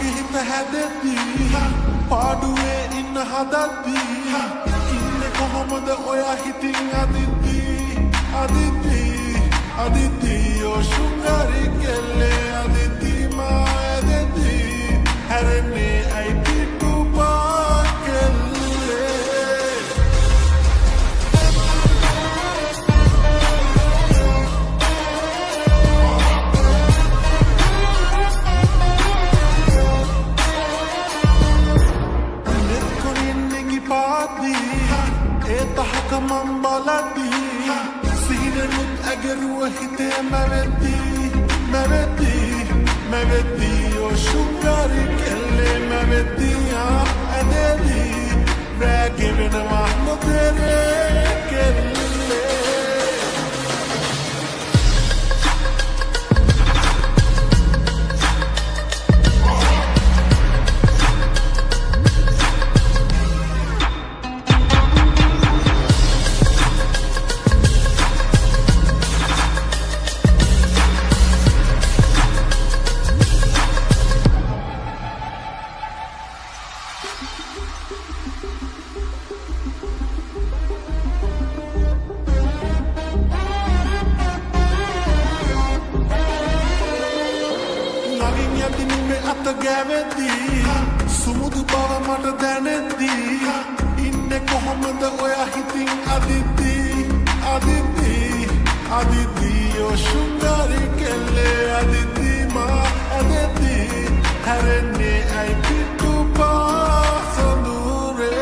මගේ හිත හැදෙද්දී පාඩුවේ ඉන්න හදද්දී ඉන්නේ කොහොමද ඔයා හිතින් අදිද්දී ඔය සුන්දරි කෙල්ලේ අදිද්දී මා ඇදෙද්දී හැරෙන්නේ ඇයි පිටුපා කෙල්ලේ Kaman baladi Sihirenut ageruwa hite Mevedi O shungari kelle mevedi Adedi Ragivina mahno tere kelle Sumudu bava mata danedi Inne kohamada oya hitin adidi O shungari kelle adidi ma adidi Harenne ay pitu pa sandure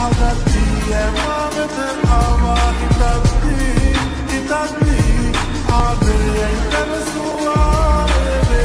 Hadati, emamete ava hitati, adre interesua vele.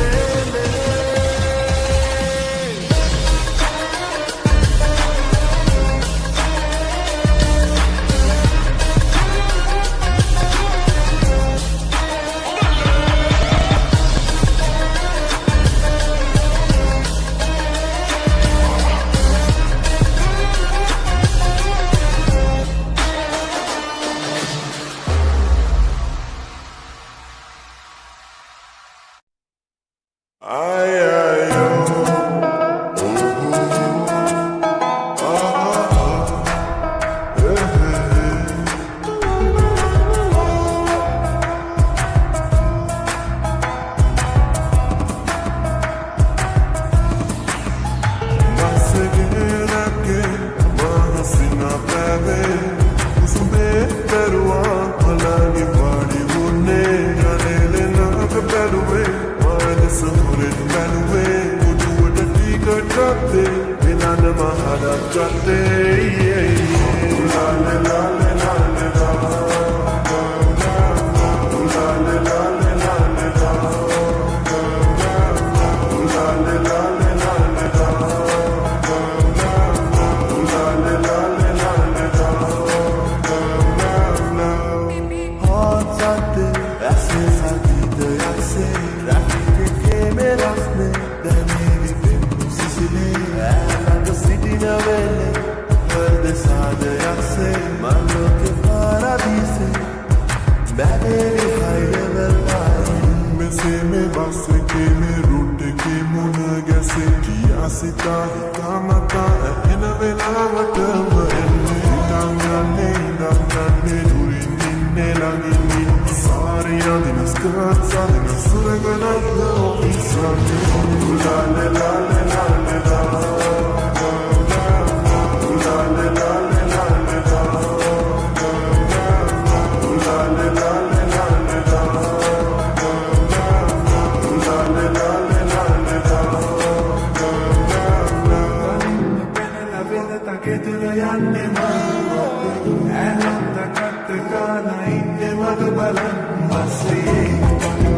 Balan, masih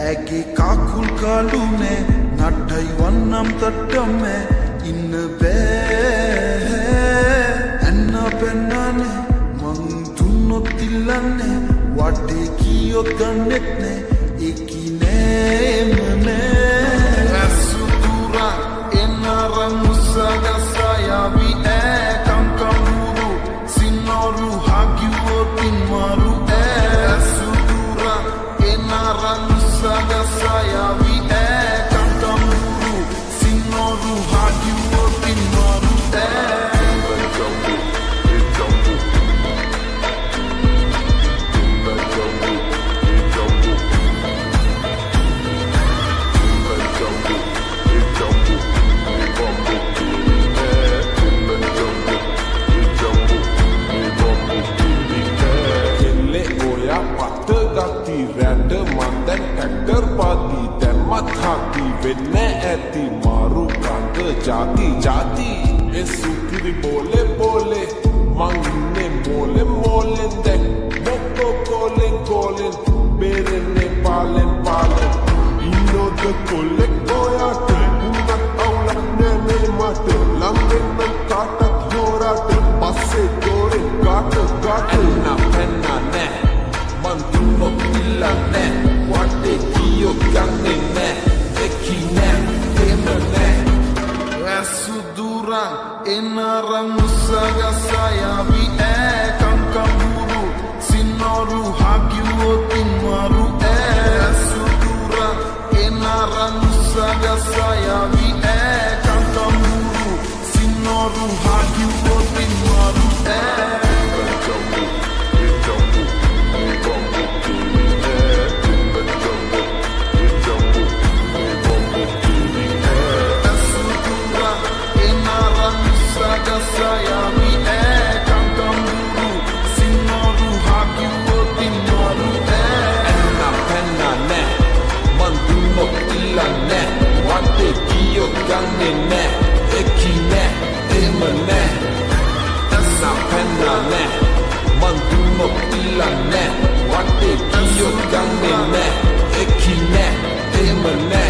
ඇගේ කාකුල් කාලුනේ නට්ටයි වන්නම් තට්ටම්මේ ඉන්න බෑ ඇන්න පෙන්නනේ මං දුන්නොත් ඉල්ලන්නේ වටේ කියොත් ගන්නෙත් නෑ ඒකි නෑමනේ ඇසුතුරා එනරම් මුසගසයාවි කංකමුරු සින්නොරු හගිවොතින් මරු ඇසුතුරා එනරම් මුසගසයාවි කංකමුරු සින්නොරු හගිවොතින් මරු ඇති මාරු කන්ද ජාති ජාති ඒ සුපිරි බෝලේ බෝලේ මං ඉන්නේ මෝලේ මෝලෙන් දැන් මොකෝ කෝලෙන් කෝලෙන් බේරෙන්නේ පාලෙන් පාලෙන් ඉන්නොත් කොල්ලෙක් ඔයාට උන්නත් අවුලන්නේ නේ මට ළඟෙන්න කාටත් හොරට පස්සේ දෝරෙන් කාට කාට පෙන්න නෑ මං දුන්නොත් ඉල්ලන්නේ වටේ කියොත් ගන්නේ නෑ Sudura enaram musagasayavi kangkamburu sinoru hagiwotin maru Sudura enaram musagasayavi kangkamburu sinoru hagiwotin maru Sayami kangkamburu sinoru hagiwotin maru Enna penna ne mandunok illa ne wate kiyo ganne ne eki ne ema ne Enna penna ne mandunok illa ne wate kiyo ganne ne eki ne ema ne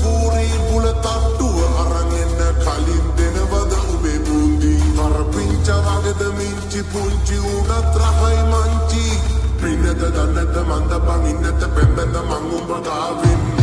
Puri, bullet up to a arang in the Kalin, then never the Ube Bundi, Harping Panyada minchi punchi uda hay manchi Pinata danata manda panginata pembeta mangumba gavin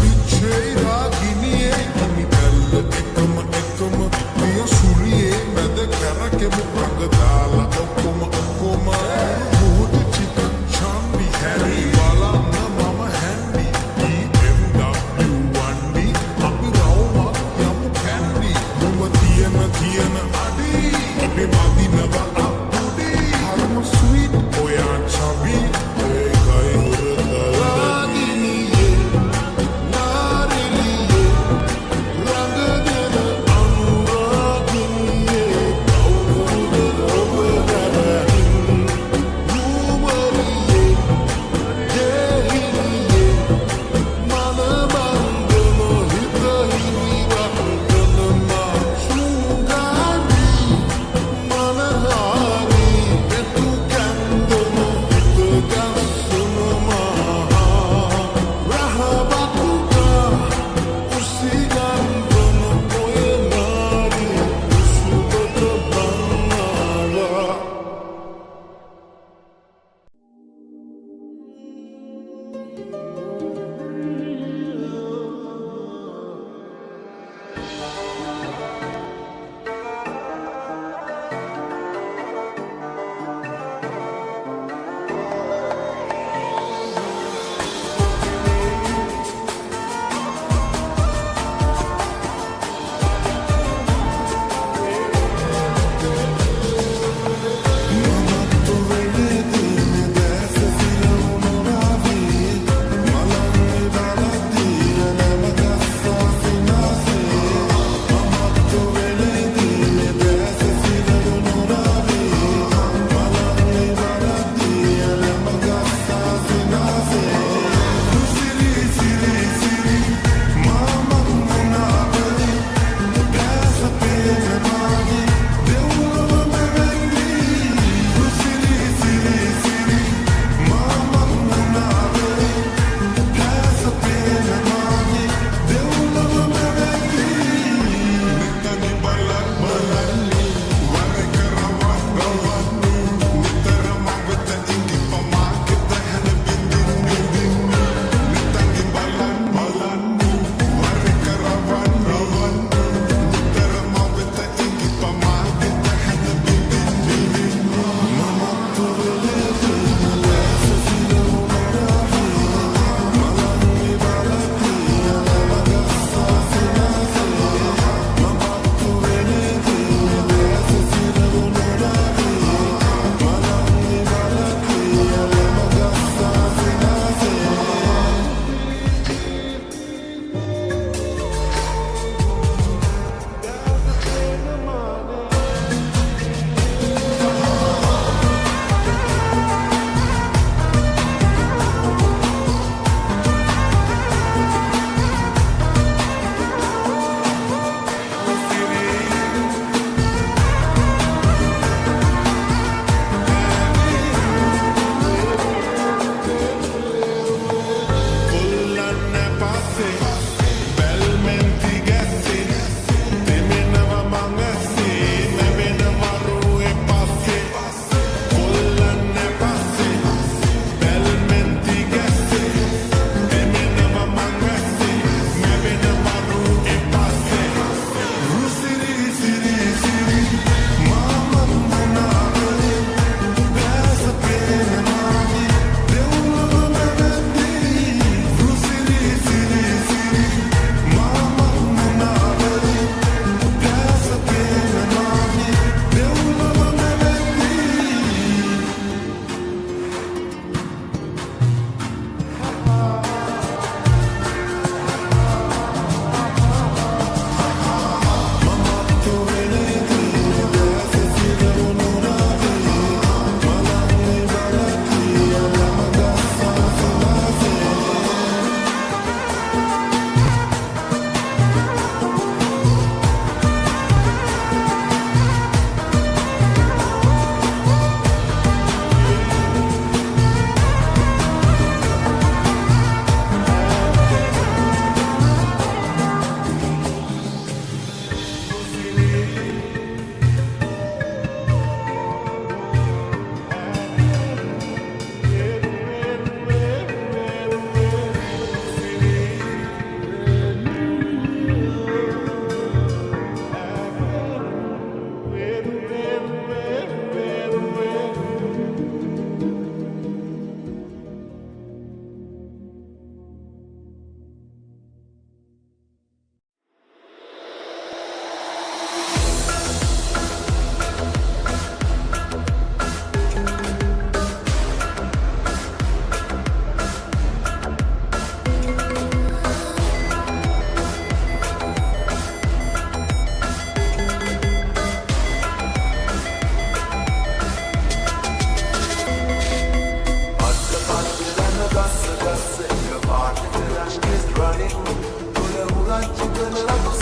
පිච්චේ රාගිනියේ හිමි පැල්ල එකම පිය සුරියේ මැද කැරකෙමු රඟ දාලා ඔක්කොම මුහුද chicken චම්බි හැරි බලන්න මම හැන්ඩි BMW 1D අපි රවුමක් යමු කැන්ඩි මුව තියෙන අඩි අපි මදිනව අප්පුඩි හරම ස්වීට් ඔයා චබි ඒකයි හොරතල රාගිනියේ නාරෙලියේ රඟ දෙන අනුරාගිනියේ කවුරුද ඔබ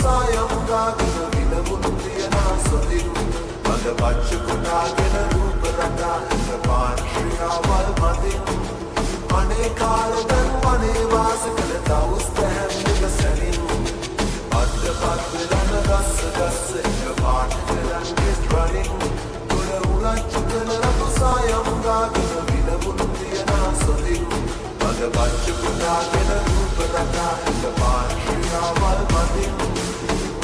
సాయం కాగిన వినముందియనా సొదిరు మగ పచ్చుకున్నాగిన రూపరట පාන්ශ්‍රියාවල් මදින් අනේ කාලදන් වනේ වාස කළ තවුස් පැහැදිලිව සැනින් අද්ද පත්වෙලන ගස්ස ගස්ස එක පාට කරන් ගෙස් රනින් ගොඩ උලච්ච කළ රතු සායම් ගාගෙන විනමුණු තියනා සොදිරු මග පච්චුකුණාගෙන රූපරට එක පාන්ශ්‍රියාවල් මදින්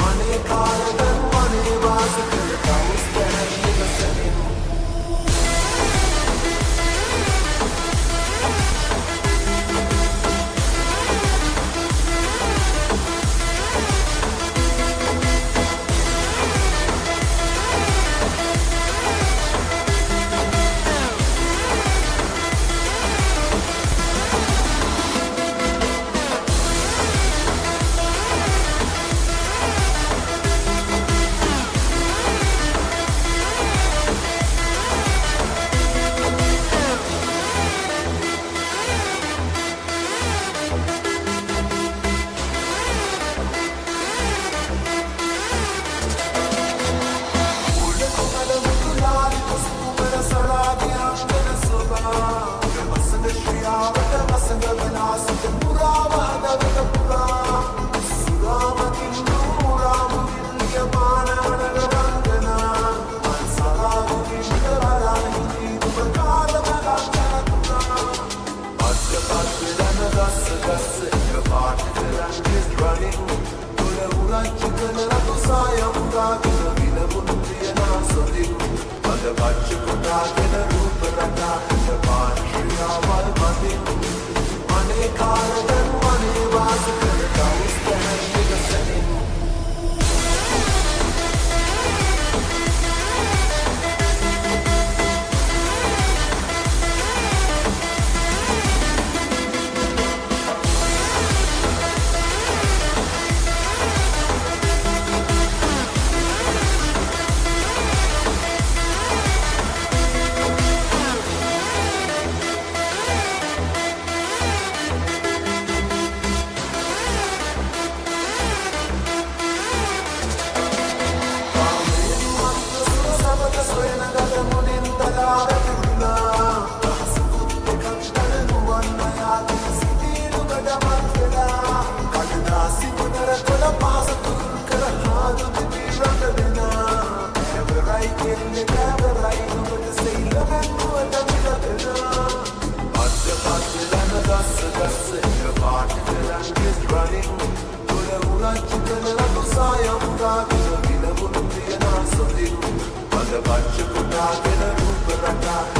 අනේ කාලදන් වනේ වාස කළ තවුස් පැහැදිලිව සැනින් Mother, but you could not get a roof, but I got